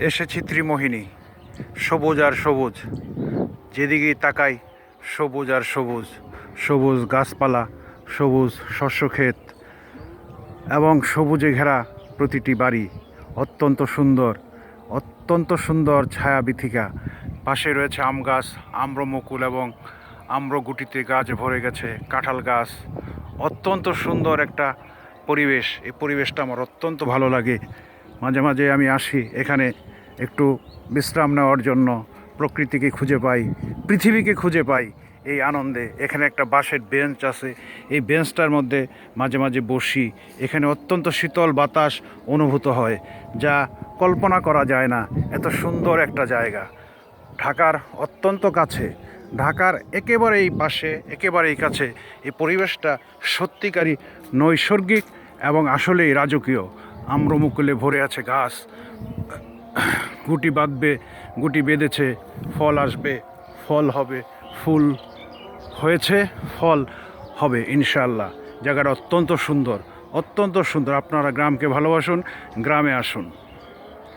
এসেছি ত্রিমোহিনী, সবুজ আর সবুজ, যেদিকেই তাকাই সবুজ আর সবুজ, সবুজ গাছপালা, সবুজ শস্যক্ষেত এবং সবুজে ঘেরা প্রতিটি বাড়ি। অত্যন্ত সুন্দর, অত্যন্ত সুন্দর ছায়াবীথিকা। পাশে রয়েছে আম গাছ, আম্রমুকুল এবং আম্রগুটিতে গাছ ভরে গেছে, কাঁঠাল গাছ। অত্যন্ত সুন্দর একটা পরিবেশ। এই পরিবেশটা আমার অত্যন্ত ভালো লাগে। মাঝে মাঝে আমি আসি এখানে একটু বিশ্রাম নেওয়ার জন্য। প্রকৃতিকে খুঁজে পাই, পৃথিবীকে খুঁজে পাই এই আনন্দে। এখানে একটা বাঁশের বেঞ্চ আছে, এই বেঞ্চটার মধ্যে মাঝে মাঝে বসি। এখানে অত্যন্ত শীতল বাতাস অনুভূত হয়, যা কল্পনা করা যায় না। এত সুন্দর একটা জায়গা, ঢাকার অত্যন্ত কাছে, ঢাকার একেবারেই পাশে, একেবারেই কাছে। এই পরিবেশটা সত্যিকারই নৈসর্গিক এবং আসলেই রাজকীয়। আম্রমুকুলে ভরে আছে গাছ, গুটি বাঁধবে, গুটি বেঁধেছে, ফল আসবে, ফল হবে, ফুল হয়েছে, ফল হবে ইনশাআল্লাহ। জায়গাটা অত্যন্ত সুন্দর, অত্যন্ত সুন্দর। আপনারা গ্রামকে ভালোবাসুন, গ্রামে আসুন।